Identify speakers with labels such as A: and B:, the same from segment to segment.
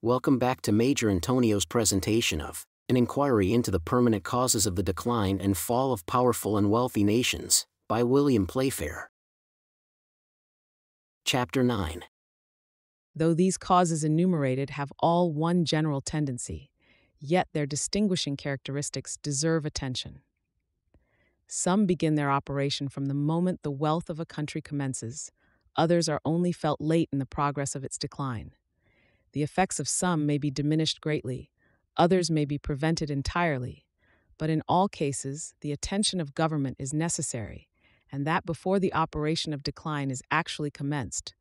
A: Welcome back to Major Antonio's presentation of An Inquiry into the Permanent Causes of the Decline and Fall of Powerful and Wealthy Nations, by William Playfair. Chapter 9.
B: Though these causes enumerated have all one general tendency, yet their distinguishing characteristics deserve attention. Some begin their operation from the moment the wealth of a country commences, others are only felt late in the progress of its decline. The effects of some may be diminished greatly, others may be prevented entirely, but in all cases the attention of government is necessary, and that before the operation of decline is actually commenced,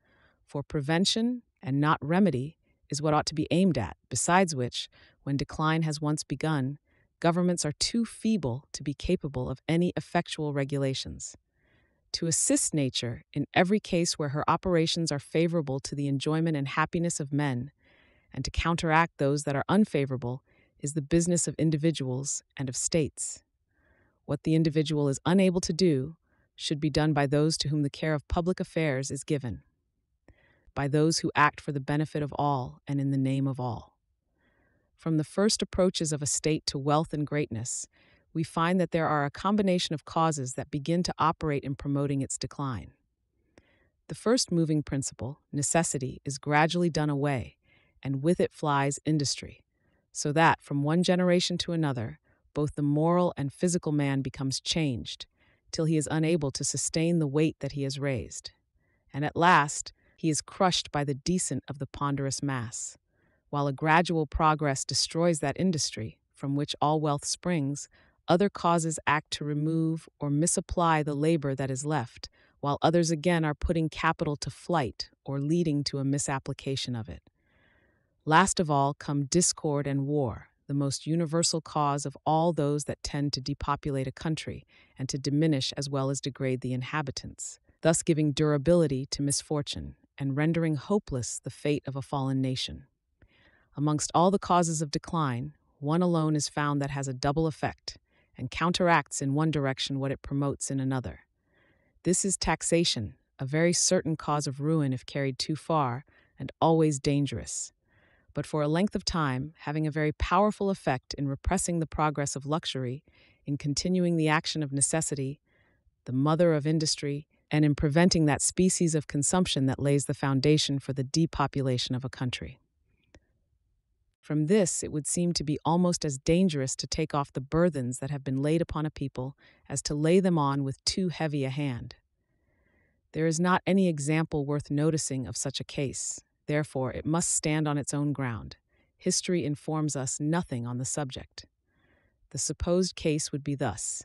B: for prevention and not remedy is what ought to be aimed at, besides which, when decline has once begun, governments are too feeble to be capable of any effectual regulations. To assist nature in every case where her operations are favorable to the enjoyment and happiness of men, and to counteract those that are unfavorable, is the business of individuals and of states. What the individual is unable to do should be done by those to whom the care of public affairs is given, by those who act for the benefit of all and in the name of all. From the first approaches of a state to wealth and greatness, we find that there are a combination of causes that begin to operate in promoting its decline. The first moving principle, necessity, is gradually done away, and with it flies industry, so that from one generation to another, both the moral and physical man becomes changed, till he is unable to sustain the weight that he has raised. And at last, he is crushed by the decent of the ponderous mass. While a gradual progress destroys that industry, from which all wealth springs, other causes act to remove or misapply the labor that is left, while others again are putting capital to flight or leading to a misapplication of it. Last of all come discord and war, the most universal cause of all those that tend to depopulate a country and to diminish as well as degrade the inhabitants, thus giving durability to misfortune and rendering hopeless the fate of a fallen nation. Amongst all the causes of decline, one alone is found that has a double effect and counteracts in one direction what it promotes in another. This is taxation, a very certain cause of ruin if carried too far, and always dangerous, but for a length of time having a very powerful effect in repressing the progress of luxury, in continuing the action of necessity, the mother of industry, and in preventing that species of consumption that lays the foundation for the depopulation of a country. From this, it would seem to be almost as dangerous to take off the burthens that have been laid upon a people as to lay them on with too heavy a hand. There is not any example worth noticing of such a case. Therefore, it must stand on its own ground. History informs us nothing on the subject. The supposed case would be thus: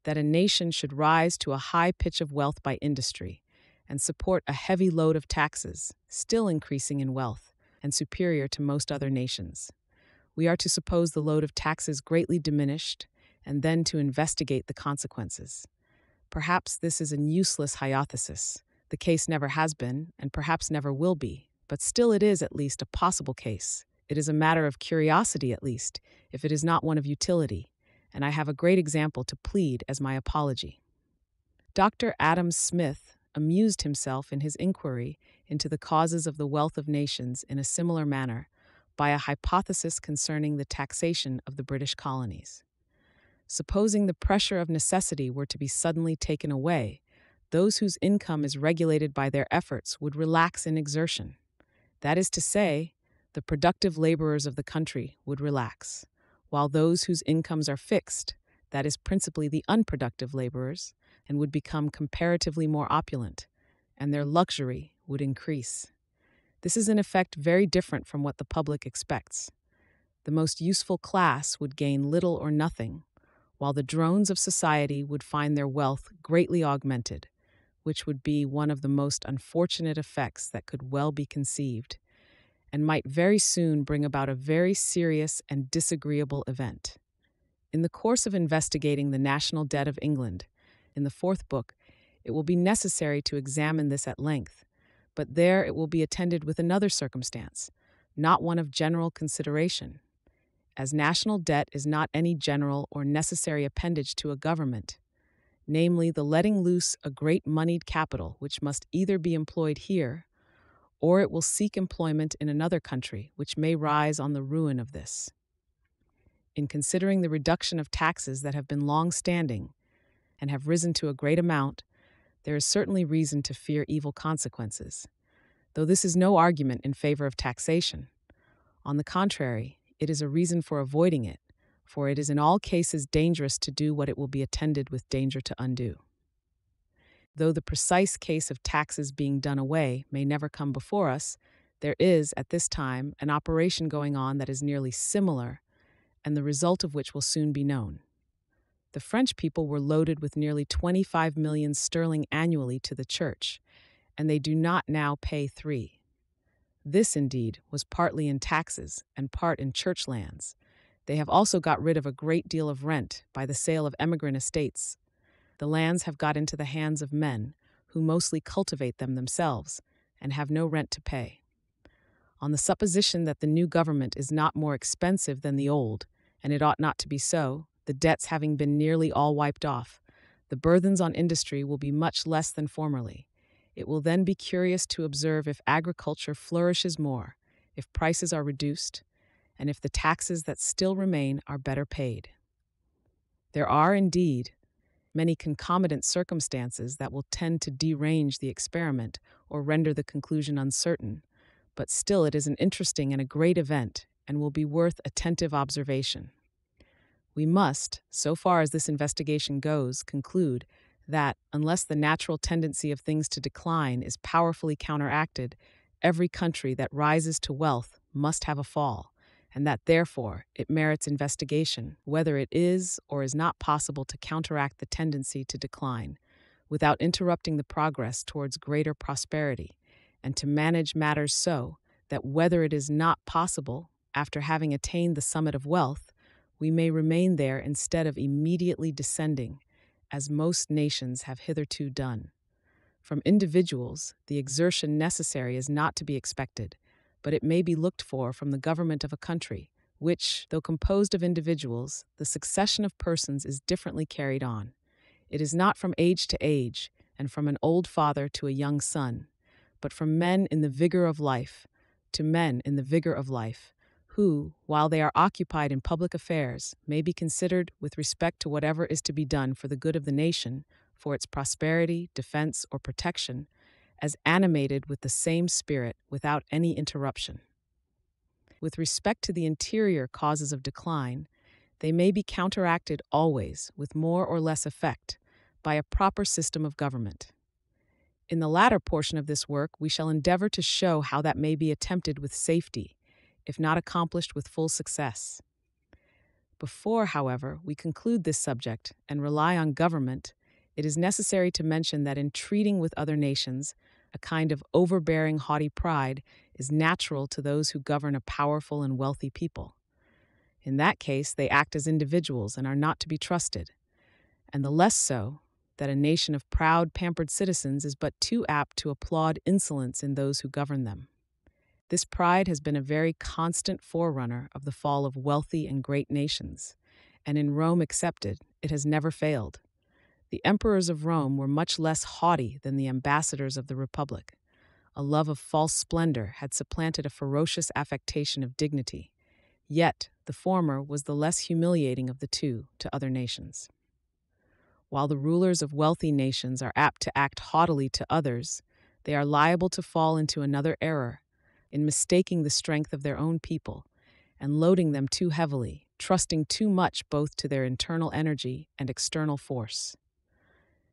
B: that a nation should rise to a high pitch of wealth by industry, and support a heavy load of taxes, still increasing in wealth, and superior to most other nations. We are to suppose the load of taxes greatly diminished, and then to investigate the consequences. Perhaps this is an useless hypothesis. The case never has been, and perhaps never will be, but still it is at least a possible case. It is a matter of curiosity at least, if it is not one of utility, and I have a great example to plead as my apology. Dr. Adam Smith amused himself in his inquiry into the causes of the wealth of nations in a similar manner by a hypothesis concerning the taxation of the British colonies. Supposing the pressure of necessity were to be suddenly taken away, those whose income is regulated by their efforts would relax in exertion. That is to say, the productive laborers of the country would relax, while those whose incomes are fixed, that is principally the unproductive laborers, and would become comparatively more opulent, and their luxury would increase. This is in effect very different from what the public expects. The most useful class would gain little or nothing, while the drones of society would find their wealth greatly augmented, which would be one of the most unfortunate effects that could well be conceived, and might very soon bring about a very serious and disagreeable event. In the course of investigating the national debt of England, in the fourth book, it will be necessary to examine this at length, but there it will be attended with another circumstance, not one of general consideration. As national debt is not any general or necessary appendage to a government, namely the letting loose a great moneyed capital which must either be employed here or it will seek employment in another country, which may rise on the ruin of this. In considering the reduction of taxes that have been long-standing and have risen to a great amount, there is certainly reason to fear evil consequences, though this is no argument in favor of taxation. On the contrary, it is a reason for avoiding it, for it is in all cases dangerous to do what it will be attended with danger to undo. Though the precise case of taxes being done away may never come before us, there is, at this time, an operation going on that is nearly similar, and the result of which will soon be known. The French people were loaded with nearly 25 million sterling annually to the church, and they do not now pay 3. This, indeed, was partly in taxes and part in church lands. They have also got rid of a great deal of rent by the sale of emigrant estates. The lands have got into the hands of men, who mostly cultivate them themselves, and have no rent to pay. On the supposition that the new government is not more expensive than the old, and it ought not to be so, the debts having been nearly all wiped off, the burthens on industry will be much less than formerly. It will then be curious to observe if agriculture flourishes more, if prices are reduced, and if the taxes that still remain are better paid. There are, indeed, many concomitant circumstances that will tend to derange the experiment or render the conclusion uncertain, but still it is an interesting and a great event and will be worth attentive observation. We must, so far as this investigation goes, conclude that, unless the natural tendency of things to decline is powerfully counteracted, every country that rises to wealth must have a fall, and that, therefore, it merits investigation whether it is or is not possible to counteract the tendency to decline, without interrupting the progress towards greater prosperity, and to manage matters so that whether it is not possible, after having attained the summit of wealth, we may remain there instead of immediately descending, as most nations have hitherto done. From individuals, the exertion necessary is not to be expected, but it may be looked for from the government of a country, which, though composed of individuals, the succession of persons is differently carried on. It is not from age to age, and from an old father to a young son, but from men in the vigor of life to men in the vigor of life, who, while they are occupied in public affairs, may be considered, with respect to whatever is to be done for the good of the nation, for its prosperity, defense, or protection, as animated with the same spirit without any interruption. With respect to the interior causes of decline, they may be counteracted always, with more or less effect, by a proper system of government. In the latter portion of this work, we shall endeavor to show how that may be attempted with safety, if not accomplished with full success. Before, however, we conclude this subject and rely on government, it is necessary to mention that in treating with other nations, a kind of overbearing haughty pride is natural to those who govern a powerful and wealthy people. In that case, they act as individuals and are not to be trusted, and the less so that a nation of proud, pampered citizens is but too apt to applaud insolence in those who govern them. This pride has been a very constant forerunner of the fall of wealthy and great nations, and in Rome excepted, it has never failed. The emperors of Rome were much less haughty than the ambassadors of the Republic. A love of false splendor had supplanted a ferocious affectation of dignity, yet the former was the less humiliating of the two to other nations. While the rulers of wealthy nations are apt to act haughtily to others, they are liable to fall into another error, in mistaking the strength of their own people and loading them too heavily, trusting too much both to their internal energy and external force.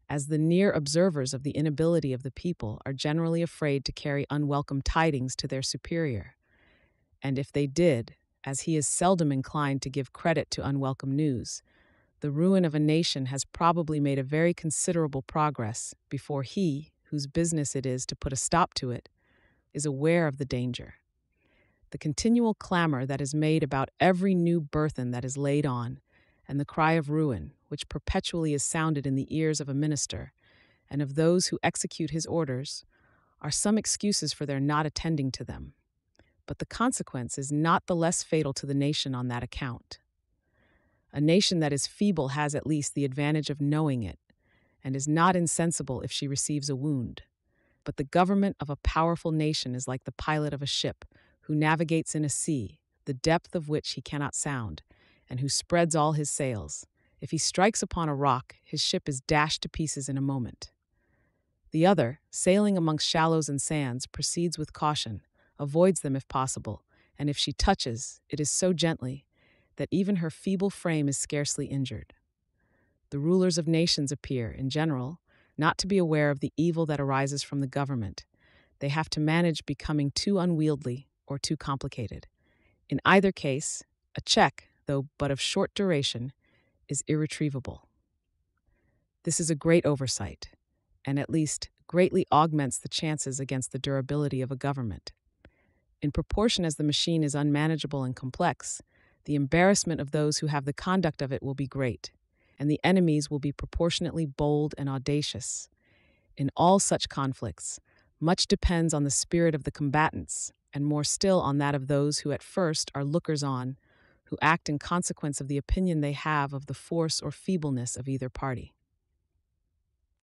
B: As the near observers of the inability of the people are generally afraid to carry unwelcome tidings to their superior, and if they did, as he is seldom inclined to give credit to unwelcome news, the ruin of a nation has probably made a very considerable progress before he, whose business it is to put a stop to it, is aware of the danger. The continual clamor that is made about every new burthen that is laid on, and the cry of ruin, which perpetually is sounded in the ears of a minister, and of those who execute his orders, are some excuses for their not attending to them. But the consequence is not the less fatal to the nation on that account. A nation that is feeble has at least the advantage of knowing it, and is not insensible if she receives a wound. But the government of a powerful nation is like the pilot of a ship who navigates in a sea, the depth of which he cannot sound, and who spreads all his sails. If he strikes upon a rock, his ship is dashed to pieces in a moment. The other, sailing amongst shallows and sands, proceeds with caution, avoids them if possible, and if she touches, it is so gently that even her feeble frame is scarcely injured. The rulers of nations appear, in general, not to be aware of the evil that arises from the government. They have to manage becoming too unwieldy or too complicated. In either case, a check, though but of short duration, is irretrievable. This is a great oversight, and at least greatly augments the chances against the durability of a government. In proportion as the machine is unmanageable and complex, the embarrassment of those who have the conduct of it will be great, and the enemies will be proportionately bold and audacious. In all such conflicts, much depends on the spirit of the combatants, and more still on that of those who at first are lookers-on, who act in consequence of the opinion they have of the force or feebleness of either party.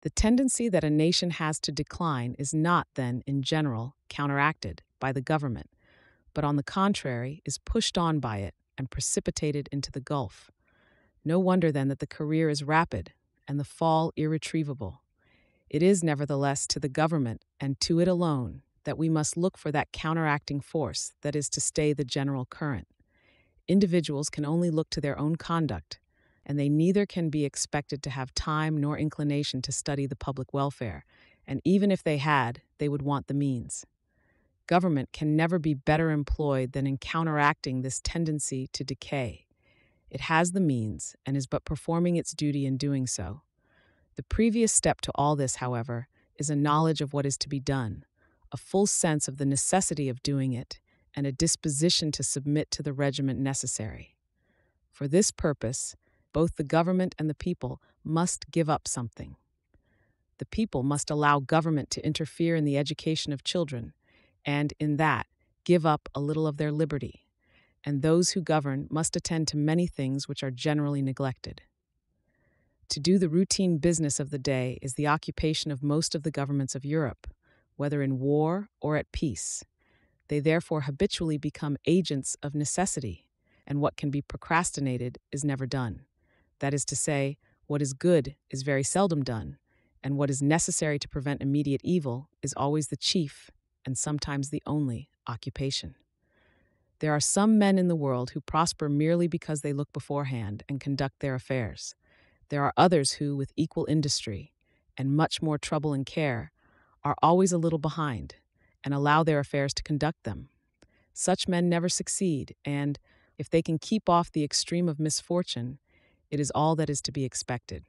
B: The tendency that a nation has to decline is not, then, in general, counteracted by the government, but on the contrary is pushed on by it and precipitated into the gulf. No wonder, then, that the career is rapid and the fall irretrievable. It is, nevertheless, to the government, and to it alone, that we must look for that counteracting force that is to stay the general current. Individuals can only look to their own conduct, and they neither can be expected to have time nor inclination to study the public welfare, and even if they had, they would want the means. Government can never be better employed than in counteracting this tendency to decay. It has the means, and is but performing its duty in doing so. The previous step to all this, however, is a knowledge of what is to be done, a full sense of the necessity of doing it, and a disposition to submit to the regimen necessary. For this purpose, both the government and the people must give up something. The people must allow government to interfere in the education of children, and in that, give up a little of their liberty. And those who govern must attend to many things which are generally neglected. To do the routine business of the day is the occupation of most of the governments of Europe, whether in war or at peace. They therefore habitually become agents of necessity, and what can be procrastinated is never done. That is to say, what is good is very seldom done, and what is necessary to prevent immediate evil is always the chief, and sometimes the only, occupation. There are some men in the world who prosper merely because they look beforehand and conduct their affairs. There are others who, with equal industry and much more trouble and care, are always a little behind and allow their affairs to conduct them. Such men never succeed, and, if they can keep off the extreme of misfortune, it is all that is to be expected.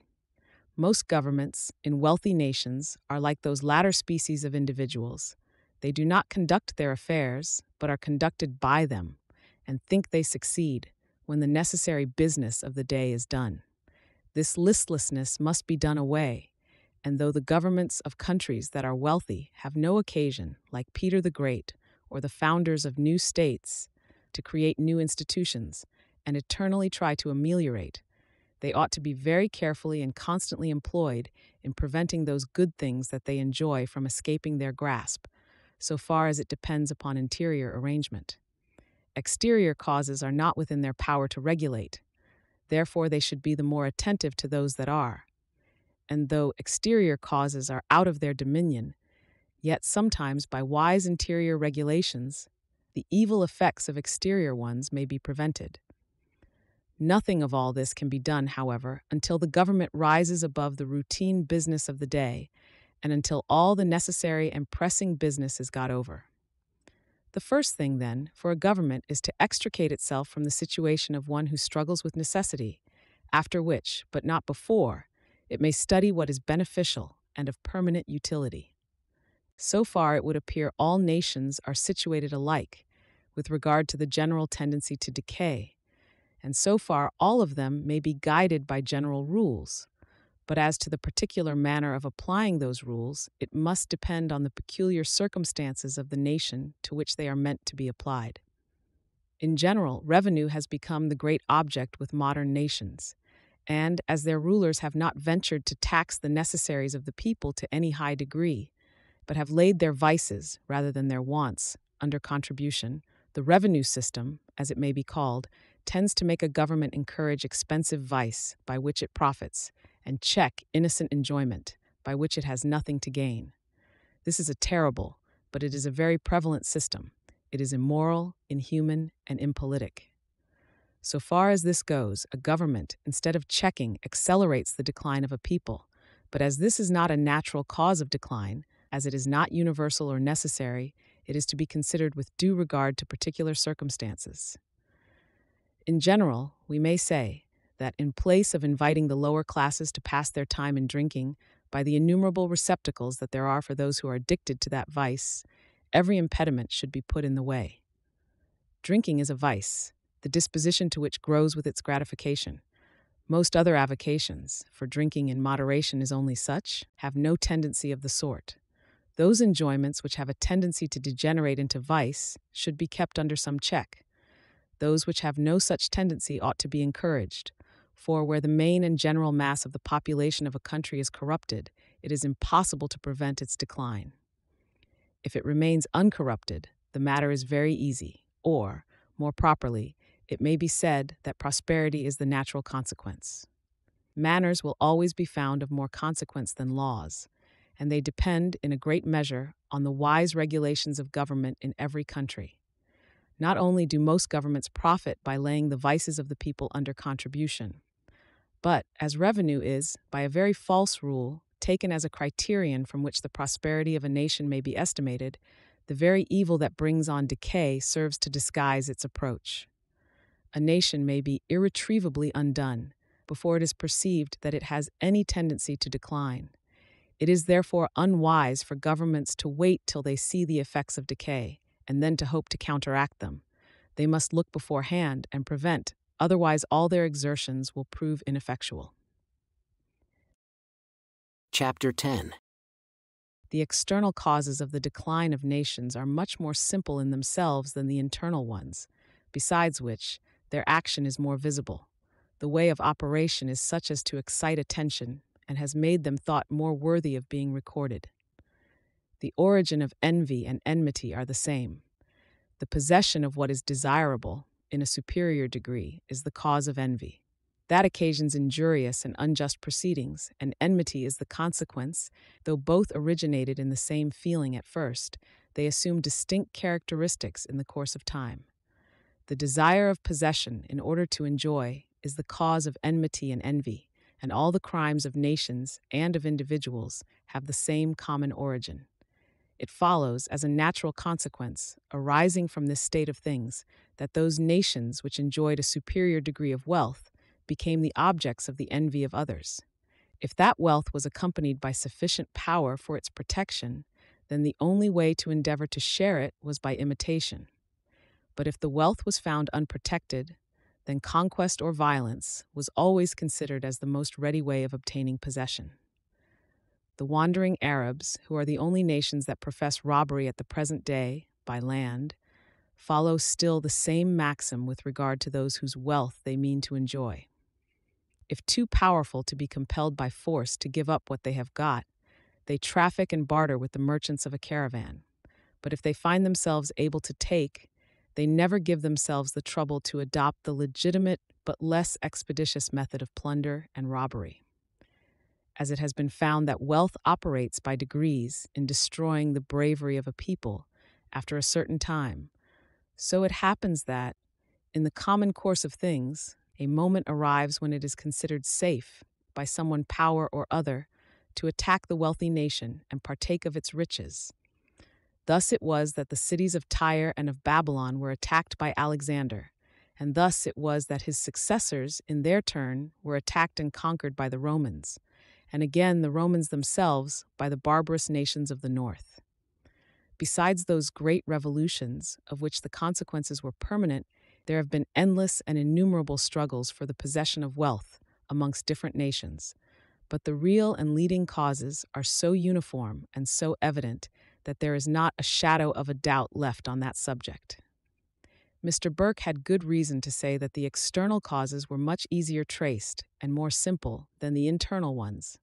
B: Most governments in wealthy nations are like those latter species of individuals. They do not conduct their affairs, but are conducted by them, and think they succeed when the necessary business of the day is done. This listlessness must be done away, and though the governments of countries that are wealthy have no occasion, like Peter the Great or the founders of new states, to create new institutions and eternally try to ameliorate, they ought to be very carefully and constantly employed in preventing those good things that they enjoy from escaping their grasp, so far as it depends upon interior arrangement. Exterior causes are not within their power to regulate. Therefore, they should be the more attentive to those that are. And though exterior causes are out of their dominion, yet sometimes by wise interior regulations, the evil effects of exterior ones may be prevented. Nothing of all this can be done, however, until the government rises above the routine business of the day, and until all the necessary and pressing business is got over. The first thing, then, for a government is to extricate itself from the situation of one who struggles with necessity, after which, but not before, it may study what is beneficial and of permanent utility. So far, it would appear all nations are situated alike with regard to the general tendency to decay, and so far all of them may be guided by general rules. But as to the particular manner of applying those rules, it must depend on the peculiar circumstances of the nation to which they are meant to be applied. In general, revenue has become the great object with modern nations, and as their rulers have not ventured to tax the necessaries of the people to any high degree, but have laid their vices, rather than their wants, under contribution, the revenue system, as it may be called, tends to make a government encourage expensive vice, by which it profits, and check innocent enjoyment, by which it has nothing to gain. This is a terrible, but it is a very prevalent system. It is immoral, inhuman, and impolitic. So far as this goes, a government, instead of checking, accelerates the decline of a people. But as this is not a natural cause of decline, as it is not universal or necessary, it is to be considered with due regard to particular circumstances. In general, we may say that in place of inviting the lower classes to pass their time in drinking, by the innumerable receptacles that there are for those who are addicted to that vice, every impediment should be put in the way. Drinking is a vice, the disposition to which grows with its gratification. Most other avocations, for drinking in moderation is only such, have no tendency of the sort. Those enjoyments which have a tendency to degenerate into vice should be kept under some check. Those which have no such tendency ought to be encouraged, for where the main and general mass of the population of a country is corrupted, it is impossible to prevent its decline. If it remains uncorrupted, the matter is very easy, or, more properly, it may be said that prosperity is the natural consequence. Manners will always be found of more consequence than laws, and they depend in a great measure on the wise regulations of government in every country. Not only do most governments profit by laying the vices of the people under contribution, but, as revenue is, by a very false rule, taken as a criterion from which the prosperity of a nation may be estimated, the very evil that brings on decay serves to disguise its approach. A nation may be irretrievably undone before it is perceived that it has any tendency to decline. It is therefore unwise for governments to wait till they see the effects of decay, and then to hope to counteract them. They must look beforehand and prevent, otherwise all their exertions will prove ineffectual.
A: Chapter 10.
B: The external causes of the decline of nations are much more simple in themselves than the internal ones, besides which, their action is more visible. The way of operation is such as to excite attention, and has made them thought more worthy of being recorded. The origin of envy and enmity are the same. The possession of what is desirable, in a superior degree, is the cause of envy. That occasions injurious and unjust proceedings, and enmity is the consequence. Though both originated in the same feeling at first, they assume distinct characteristics in the course of time. The desire of possession in order to enjoy is the cause of enmity and envy, and all the crimes of nations and of individuals have the same common origin. It follows, as a natural consequence, arising from this state of things, that those nations which enjoyed a superior degree of wealth became the objects of the envy of others. If that wealth was accompanied by sufficient power for its protection, then the only way to endeavor to share it was by imitation. But if the wealth was found unprotected, then conquest or violence was always considered as the most ready way of obtaining possession. The wandering Arabs, who are the only nations that profess robbery at the present day, by land, follow still the same maxim with regard to those whose wealth they mean to enjoy. If too powerful to be compelled by force to give up what they have got, they traffic and barter with the merchants of a caravan. But if they find themselves able to take, they never give themselves the trouble to adopt the legitimate but less expeditious method of plunder and robbery. As it has been found that wealth operates by degrees in destroying the bravery of a people after a certain time, so it happens that, in the common course of things, a moment arrives when it is considered safe, by someone power or other, to attack the wealthy nation and partake of its riches. Thus it was that the cities of Tyre and of Babylon were attacked by Alexander, and thus it was that his successors, in their turn, were attacked and conquered by the Romans, and again the Romans themselves by the barbarous nations of the north. Besides those great revolutions, of which the consequences were permanent, there have been endless and innumerable struggles for the possession of wealth amongst different nations, but the real and leading causes are so uniform and so evident that there is not a shadow of a doubt left on that subject. Mr. Burke had good reason to say that the external causes were much easier traced and more simple than the internal ones.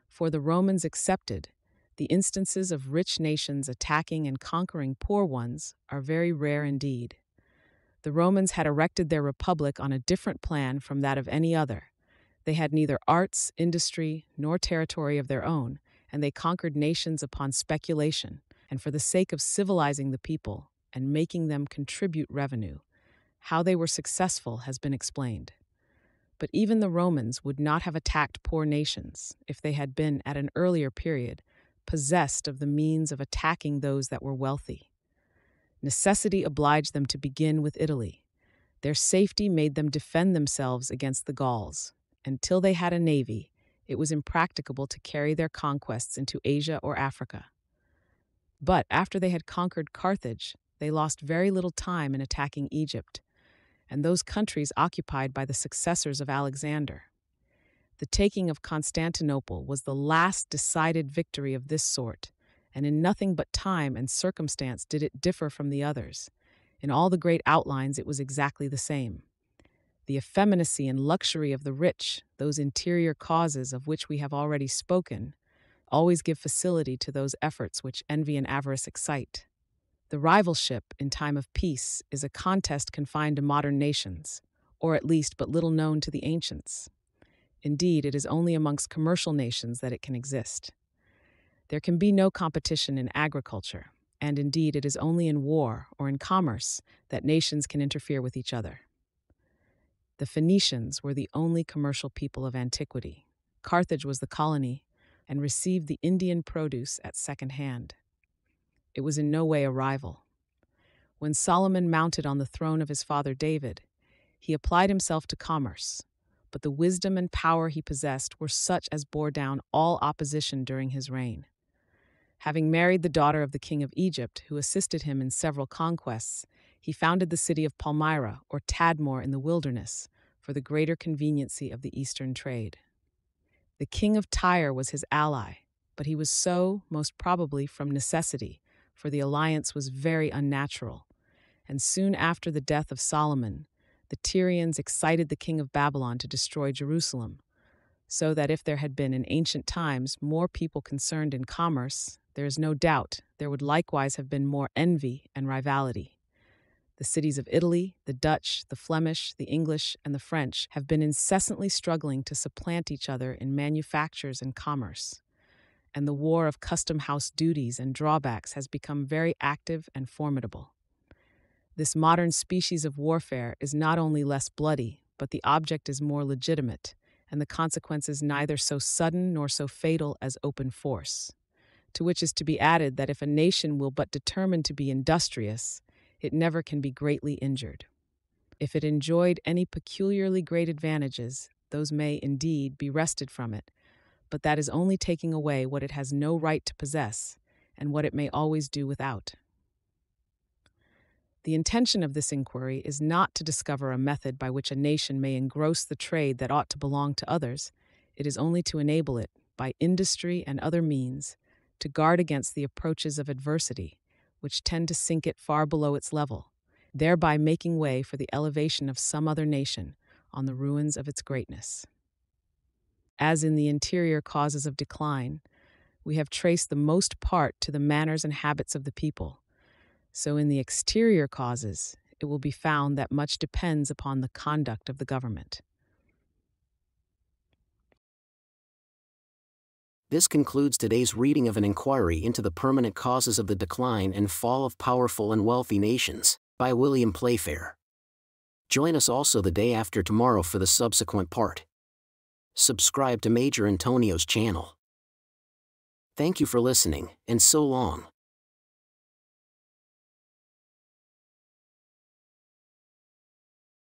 B: For the Romans excepted, The instances of rich nations attacking and conquering poor ones are very rare indeed. The Romans had erected their republic on a different plan from that of any other. They had neither arts, industry, nor territory of their own, and they conquered nations upon speculation, and for the sake of civilizing the people and making them contribute revenue. How they were successful has been explained. But even the Romans would not have attacked poor nations if they had been, at an earlier period, possessed of the means of attacking those that were wealthy. Necessity obliged them to begin with Italy. Their safety made them defend themselves against the Gauls. Until they had a navy, it was impracticable to carry their conquests into Asia or Africa. But after they had conquered Carthage, they lost very little time in attacking Egypt, and those countries occupied by the successors of Alexander. The taking of Constantinople was the last decided victory of this sort, and in nothing but time and circumstance did it differ from the others. In all the great outlines it was exactly the same. The effeminacy and luxury of the rich, those interior causes of which we have already spoken, always give facility to those efforts which envy and avarice excite. The rivalship in time of peace is a contest confined to modern nations, or at least but little known to the ancients. Indeed, it is only amongst commercial nations that it can exist. There can be no competition in agriculture, and indeed it is only in war or in commerce that nations can interfere with each other. The Phoenicians were the only commercial people of antiquity. Carthage was the colony and received the Indian produce at second hand. It was in no way a rival. When Solomon mounted on the throne of his father David, he applied himself to commerce, but the wisdom and power he possessed were such as bore down all opposition during his reign. Having married the daughter of the king of Egypt, who assisted him in several conquests, he founded the city of Palmyra, or Tadmor in the wilderness, for the greater conveniency of the eastern trade. The king of Tyre was his ally, but he was so, most probably, from necessity, for the alliance was very unnatural. And soon after the death of Solomon, the Tyrians excited the king of Babylon to destroy Jerusalem, so that if there had been in ancient times more people concerned in commerce, there is no doubt there would likewise have been more envy and rivalry. The cities of Italy, the Dutch, the Flemish, the English, and the French have been incessantly struggling to supplant each other in manufactures and commerce, and the war of custom house duties and drawbacks has become very active and formidable. This modern species of warfare is not only less bloody, but the object is more legitimate, and the consequences neither so sudden nor so fatal as open force. To which is to be added that if a nation will but determine to be industrious, it never can be greatly injured. If it enjoyed any peculiarly great advantages, those may, indeed, be wrested from it, but that is only taking away what it has no right to possess, and what it may always do without. The intention of this inquiry is not to discover a method by which a nation may engross the trade that ought to belong to others. It is only to enable it, by industry and other means, to guard against the approaches of adversity, which tend to sink it far below its level, thereby making way for the elevation of some other nation on the ruins of its greatness. As in the interior causes of decline, we have traced the most part to the manners and habits of the people, so in the exterior causes, it will be found that much depends upon the conduct of the government.
A: This concludes today's reading of an inquiry into the permanent causes of the decline and fall of powerful and wealthy nations, by William Playfair. Join us also the day after tomorrow for the subsequent part. Subscribe to Major Intonio's channel. Thank you for listening, and so long.